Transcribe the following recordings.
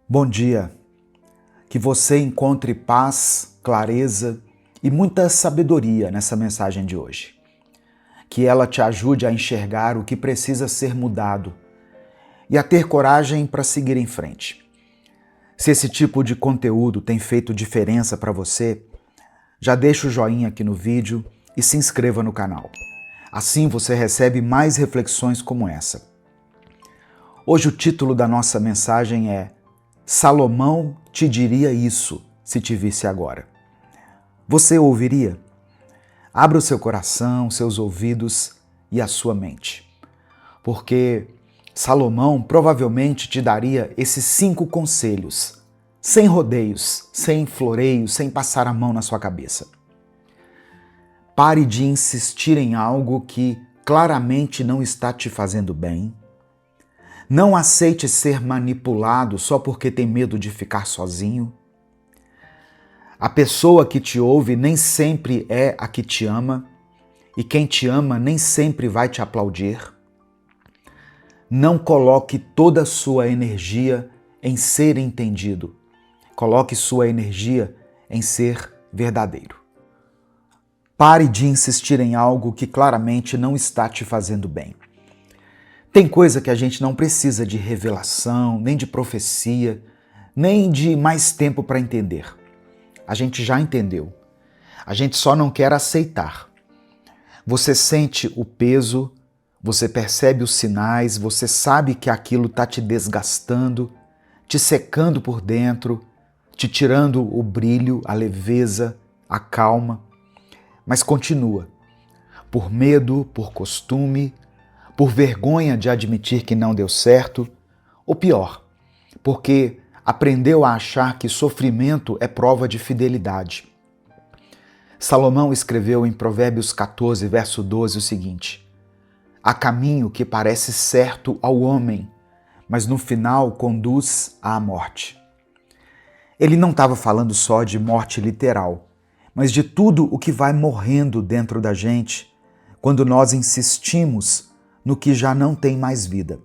Bom dia, que você encontre paz, clareza e muita sabedoria nessa mensagem de hoje. Que ela te ajude a enxergar o que precisa ser mudado e a ter coragem para seguir em frente. Se esse tipo de conteúdo tem feito diferença para você, já deixa o joinha aqui no vídeo e se inscreva no canal. Assim você recebe mais reflexões como essa. Hoje o título da nossa mensagem é Salomão te diria isso se te visse agora. Você ouviria? Abra o seu coração, seus ouvidos e a sua mente. Porque Salomão provavelmente te daria esses 5 conselhos, sem rodeios, sem floreios, sem passar a mão na sua cabeça. Pare de insistir em algo que claramente não está te fazendo bem. Não aceite ser manipulado só porque tem medo de ficar sozinho. A pessoa que te ouve nem sempre é a que te ama, e quem te ama nem sempre vai te aplaudir. Não coloque toda a sua energia em ser entendido. Coloque sua energia em ser verdadeiro. Pare de insistir em algo que claramente não está te fazendo bem. Tem coisa que a gente não precisa de revelação, nem de profecia, nem de mais tempo para entender. A gente já entendeu. A gente só não quer aceitar. Você sente o peso, você percebe os sinais, você sabe que aquilo está te desgastando, te secando por dentro, te tirando o brilho, a leveza, a calma. Mas continua. Por medo, por costume, por vergonha de admitir que não deu certo, ou pior, porque aprendeu a achar que sofrimento é prova de fidelidade. Salomão escreveu em Provérbios 14, verso 12 o seguinte: há caminho que parece certo ao homem, mas no final conduz à morte. Ele não estava falando só de morte literal, mas de tudo o que vai morrendo dentro da gente quando nós insistimos no que já não tem mais vida.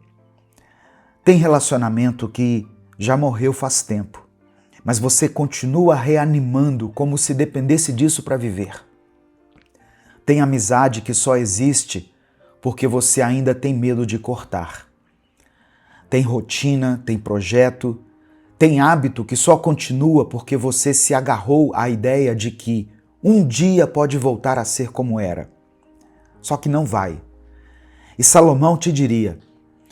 Tem relacionamento que já morreu faz tempo, mas você continua reanimando como se dependesse disso para viver. Tem amizade que só existe porque você ainda tem medo de cortar. Tem rotina, tem projeto, tem hábito que só continua porque você se agarrou à ideia de que um dia pode voltar a ser como era. Só que não vai. E Salomão te diria,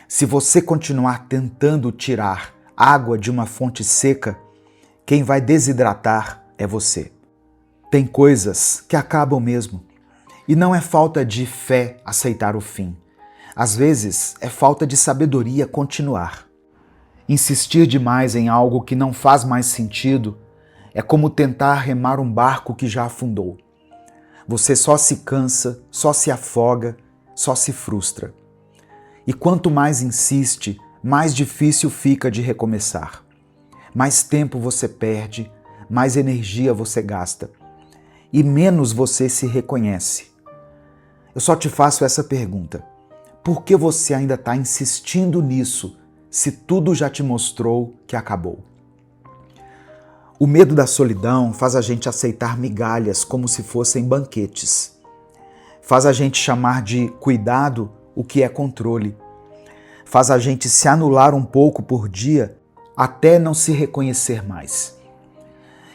se você continuar tentando tirar água de uma fonte seca, quem vai desidratar é você. Tem coisas que acabam mesmo. E não é falta de fé aceitar o fim. Às vezes é falta de sabedoria continuar. Insistir demais em algo que não faz mais sentido é como tentar remar um barco que já afundou. Você só se cansa, só se afoga, só se frustra. E quanto mais insiste, mais difícil fica de recomeçar. Mais tempo você perde, mais energia você gasta e menos você se reconhece. Eu só te faço essa pergunta: por que você ainda está insistindo nisso se tudo já te mostrou que acabou? O medo da solidão faz a gente aceitar migalhas como se fossem banquetes. Faz a gente chamar de cuidado o que é controle. Faz a gente se anular um pouco por dia até não se reconhecer mais.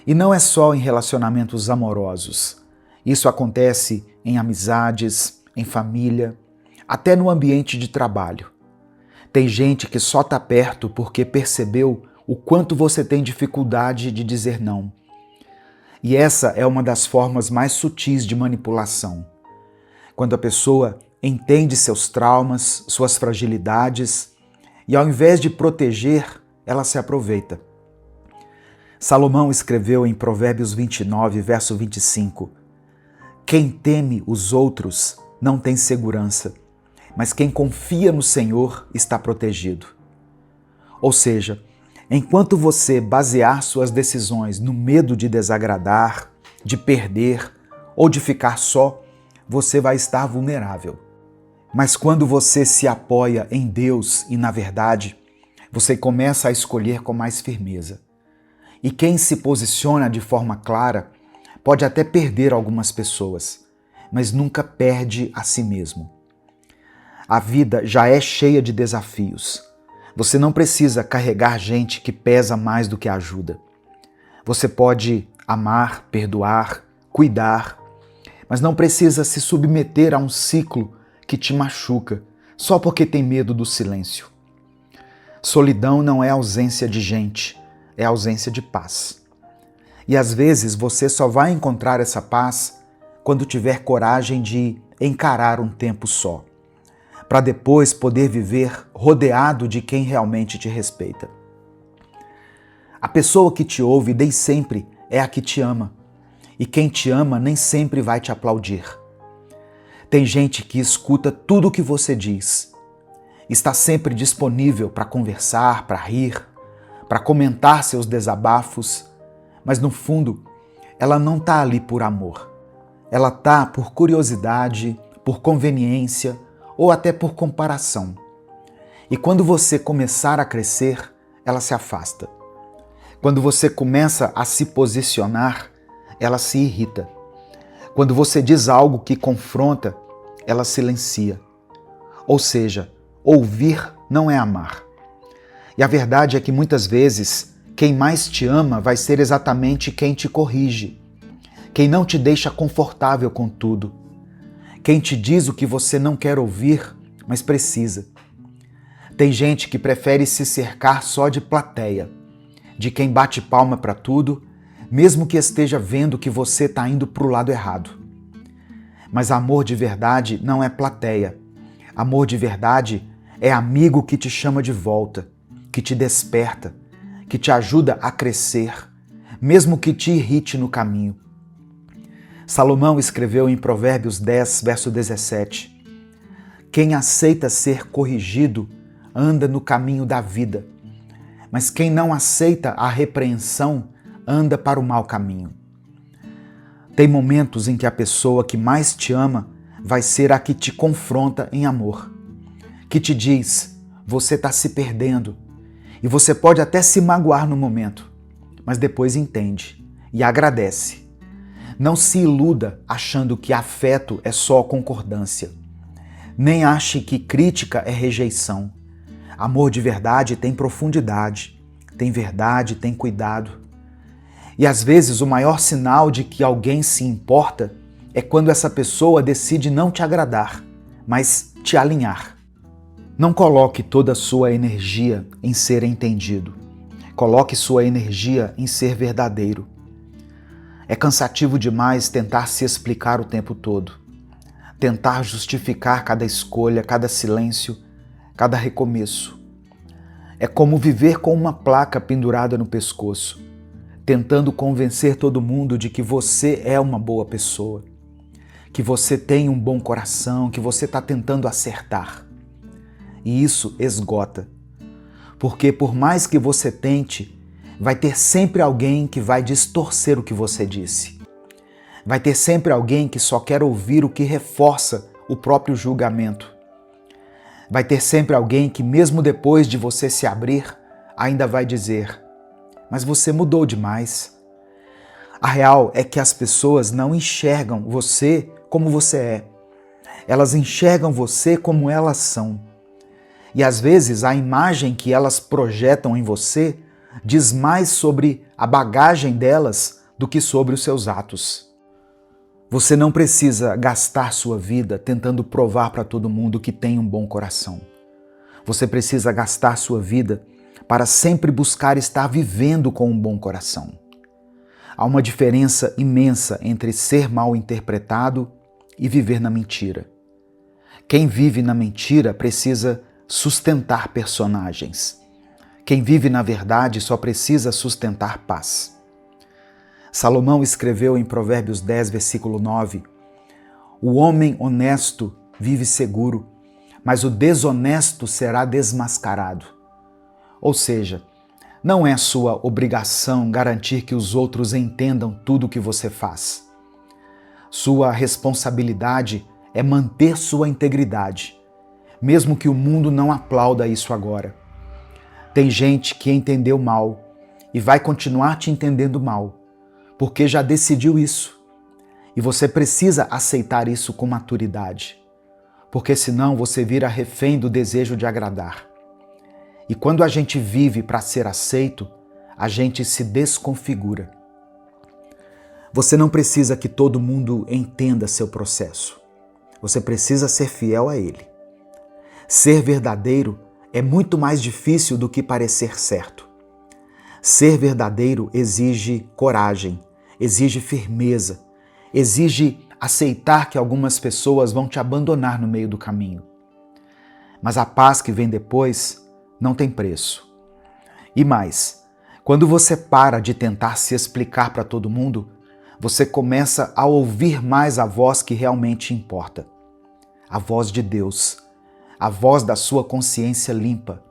E não é só em relacionamentos amorosos. Isso acontece em amizades, em família, até no ambiente de trabalho. Tem gente que só está perto porque percebeu o quanto você tem dificuldade de dizer não. E essa é uma das formas mais sutis de manipulação. Quando a pessoa entende seus traumas, suas fragilidades, e ao invés de proteger, ela se aproveita. Salomão escreveu em Provérbios 29, verso 25, quem teme os outros não tem segurança, mas quem confia no Senhor está protegido. Ou seja, enquanto você basear suas decisões no medo de desagradar, de perder ou de ficar só, você vai estar vulnerável. Mas quando você se apoia em Deus e na verdade, Você começa a escolher com mais firmeza. E quem se posiciona de forma clara pode até perder algumas pessoas, mas nunca perde a si mesmo. A vida já é cheia de desafios. Você não precisa carregar gente que pesa mais do que ajuda. Você pode amar, perdoar, cuidar, mas não precisa se submeter a um ciclo que te machuca só porque tem medo do silêncio. Solidão não é ausência de gente, é ausência de paz. E às vezes você só vai encontrar essa paz quando tiver coragem de encarar um tempo só, para depois poder viver rodeado de quem realmente te respeita. A pessoa que te ouve nem sempre é a que te ama, e quem te ama nem sempre vai te aplaudir. Tem gente que escuta tudo o que você diz, está sempre disponível para conversar, para rir, para comentar seus desabafos, mas no fundo, ela não está ali por amor. Ela está por curiosidade, por conveniência ou até por comparação. E quando você começar a crescer, ela se afasta. Quando você começa a se posicionar, ela se irrita. Quando você diz algo que confronta, ela silencia. Ou seja, ouvir não é amar. E a verdade é que muitas vezes, quem mais te ama vai ser exatamente quem te corrige, quem não te deixa confortável com tudo, quem te diz o que você não quer ouvir, mas precisa. Tem gente que prefere se cercar só de plateia, de quem bate palma para tudo, mesmo que esteja vendo que você está indo para o lado errado. Mas amor de verdade não é plateia. Amor de verdade é amigo que te chama de volta, que te desperta, que te ajuda a crescer, mesmo que te irrite no caminho. Salomão escreveu em Provérbios 10, verso 17: Quem aceita ser corrigido anda no caminho da vida, mas quem não aceita a repreensão anda para o mau caminho. Tem momentos em que a pessoa que mais te ama vai ser a que te confronta em amor, que te diz: você está se perdendo, e você pode até se magoar no momento, mas depois entende e agradece. Não se iluda achando que afeto é só concordância. Nem ache que crítica é rejeição. Amor de verdade tem profundidade, tem verdade, tem cuidado. E às vezes o maior sinal de que alguém se importa é quando essa pessoa decide não te agradar, mas te alinhar. Não coloque toda a sua energia em ser entendido. Coloque sua energia em ser verdadeiro. É cansativo demais tentar se explicar o tempo todo, tentar justificar cada escolha, cada silêncio, cada recomeço. É como viver com uma placa pendurada no pescoço, tentando convencer todo mundo de que você é uma boa pessoa, que você tem um bom coração, que você está tentando acertar. E isso esgota, porque por mais que você tente, vai ter sempre alguém que vai distorcer o que você disse. Vai ter sempre alguém que só quer ouvir o que reforça o próprio julgamento. Vai ter sempre alguém que, mesmo depois de você se abrir, ainda vai dizer: mas você mudou demais. A real é que as pessoas não enxergam você como você é. Elas enxergam você como elas são. E às vezes a imagem que elas projetam em você diz mais sobre a bagagem delas do que sobre os seus atos. Você não precisa gastar sua vida tentando provar para todo mundo que tem um bom coração. Você precisa gastar sua vida para sempre buscar estar vivendo com um bom coração. Há uma diferença imensa entre ser mal interpretado e viver na mentira. Quem vive na mentira precisa sustentar personagens. Quem vive na verdade só precisa sustentar paz. Salomão escreveu em Provérbios 10, versículo 9: O homem honesto vive seguro, mas o desonesto será desmascarado. Ou seja, não é sua obrigação garantir que os outros entendam tudo o que você faz. Sua responsabilidade é manter sua integridade, mesmo que o mundo não aplauda isso agora. Tem gente que entendeu mal e vai continuar te entendendo mal, porque já decidiu isso. E você precisa aceitar isso com maturidade, porque senão você vira refém do desejo de agradar. E quando a gente vive para ser aceito, a gente se desconfigura. Você não precisa que todo mundo entenda seu processo. Você precisa ser fiel a ele. Ser verdadeiro é muito mais difícil do que parecer certo. Ser verdadeiro exige coragem, exige firmeza, exige aceitar que algumas pessoas vão te abandonar no meio do caminho. Mas a paz que vem depois não tem preço. E mais, quando você para de tentar se explicar para todo mundo, você começa a ouvir mais a voz que realmente importa. A voz de Deus, a voz da sua consciência limpa,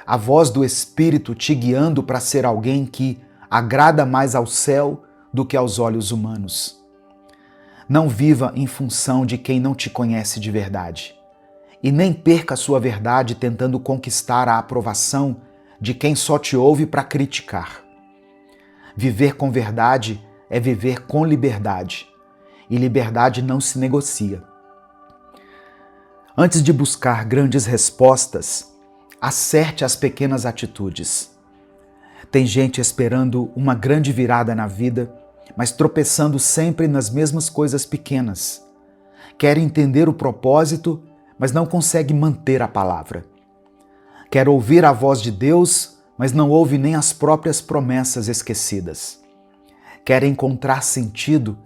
a voz do Espírito te guiando para ser alguém que agrada mais ao céu do que aos olhos humanos. Não viva em função de quem não te conhece de verdade. E nem perca a sua verdade tentando conquistar a aprovação de quem só te ouve para criticar. Viver com verdade é viver com liberdade. E liberdade não se negocia. Antes de buscar grandes respostas, acerte as pequenas atitudes. Tem gente esperando uma grande virada na vida, mas tropeçando sempre nas mesmas coisas pequenas. Quer entender o propósito, mas não consegue manter a palavra. Quer ouvir a voz de Deus, mas não ouve nem as próprias promessas esquecidas. Quer encontrar sentido,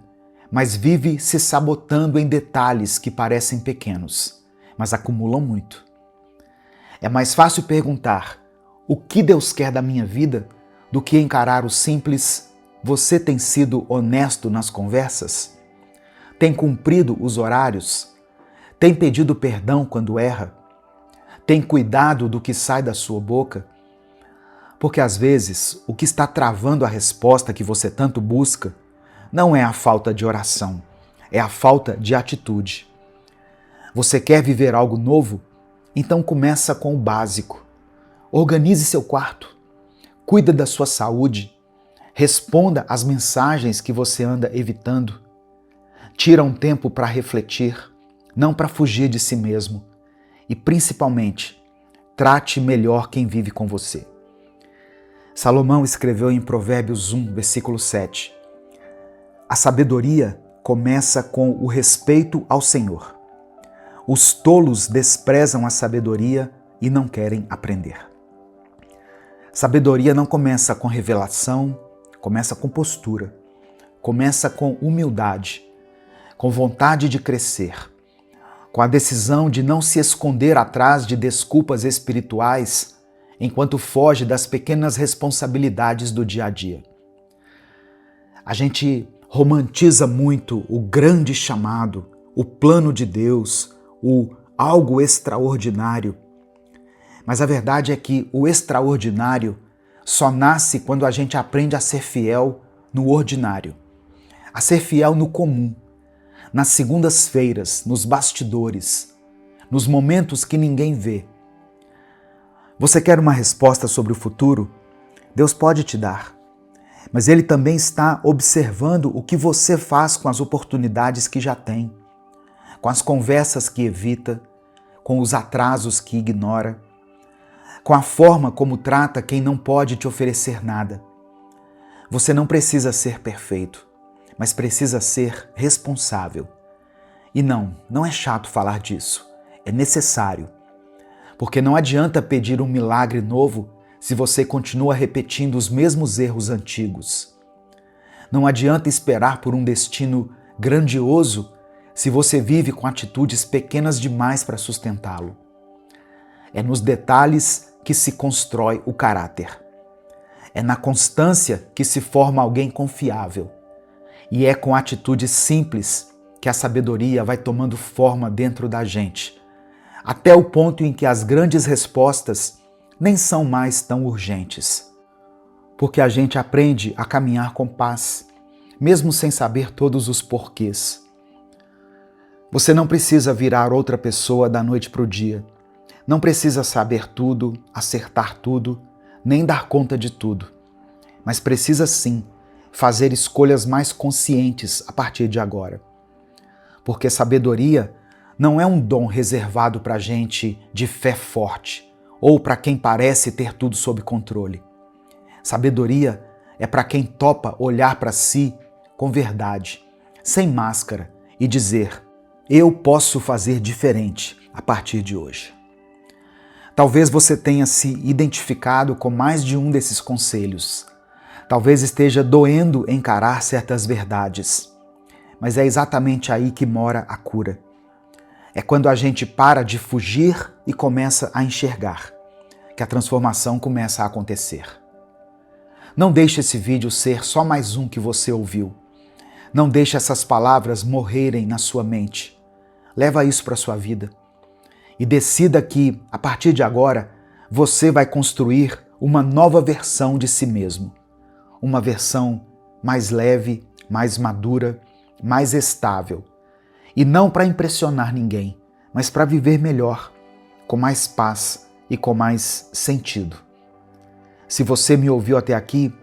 mas vive se sabotando em detalhes que parecem pequenos, mas acumulam muito. É mais fácil perguntar o que Deus quer da minha vida do que encarar o simples: você tem sido honesto nas conversas? Tem cumprido os horários? Tem pedido perdão quando erra? Tem cuidado do que sai da sua boca? Porque às vezes o que está travando a resposta que você tanto busca não é a falta de oração, é a falta de atitude. Você quer viver algo novo? Então começa com o básico. Organize seu quarto, cuida da sua saúde, responda às mensagens que você anda evitando. Tira um tempo para refletir, não para fugir de si mesmo. E principalmente, trate melhor quem vive com você. Salomão escreveu em Provérbios 1, versículo 7. A sabedoria começa com o respeito ao Senhor. Os tolos desprezam a sabedoria e não querem aprender. Sabedoria não começa com revelação, começa com postura, começa com humildade, com vontade de crescer, com a decisão de não se esconder atrás de desculpas espirituais enquanto foge das pequenas responsabilidades do dia a dia. A gente romantiza muito o grande chamado, o plano de Deus, o algo extraordinário. Mas a verdade é que o extraordinário só nasce quando a gente aprende a ser fiel no ordinário, a ser fiel no comum, nas segundas-feiras, nos bastidores, nos momentos que ninguém vê. Você quer uma resposta sobre o futuro? Deus pode te dar, mas Ele também está observando o que você faz com as oportunidades que já tem, com as conversas que evita, com os atrasos que ignora, com a forma como trata quem não pode te oferecer nada. Você não precisa ser perfeito, mas precisa ser responsável. E não é chato falar disso, é necessário. Porque não adianta pedir um milagre novo se você continua repetindo os mesmos erros antigos. Não adianta esperar por um destino grandioso se você vive com atitudes pequenas demais para sustentá-lo. É nos detalhes que se constrói o caráter. É na constância que se forma alguém confiável. E é com atitudes simples que a sabedoria vai tomando forma dentro da gente, até o ponto em que as grandes respostas nem são mais tão urgentes. Porque a gente aprende a caminhar com paz, mesmo sem saber todos os porquês. Você não precisa virar outra pessoa da noite para o dia. Não precisa saber tudo, acertar tudo, nem dar conta de tudo, mas precisa sim fazer escolhas mais conscientes a partir de agora. Porque sabedoria não é um dom reservado para gente de fé forte ou para quem parece ter tudo sob controle. Sabedoria é para quem topa olhar para si com verdade, sem máscara, e dizer: eu posso fazer diferente a partir de hoje. Talvez você tenha se identificado com mais de um desses conselhos. Talvez esteja doendo encarar certas verdades. Mas é exatamente aí que mora a cura. É quando a gente para de fugir e começa a enxergar, que a transformação começa a acontecer. Não deixe esse vídeo ser só mais um que você ouviu. Não deixe essas palavras morrerem na sua mente. Leva isso para a sua vida. E decida que, a partir de agora, você vai construir uma nova versão de si mesmo. Uma versão mais leve, mais madura, mais estável. E não para impressionar ninguém, mas para viver melhor, com mais paz e com mais sentido. Se você me ouviu até aqui,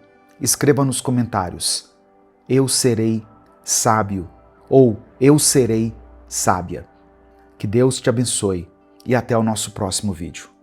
escreva nos comentários: eu serei sábio ou eu serei sábia. Que Deus te abençoe e até o nosso próximo vídeo.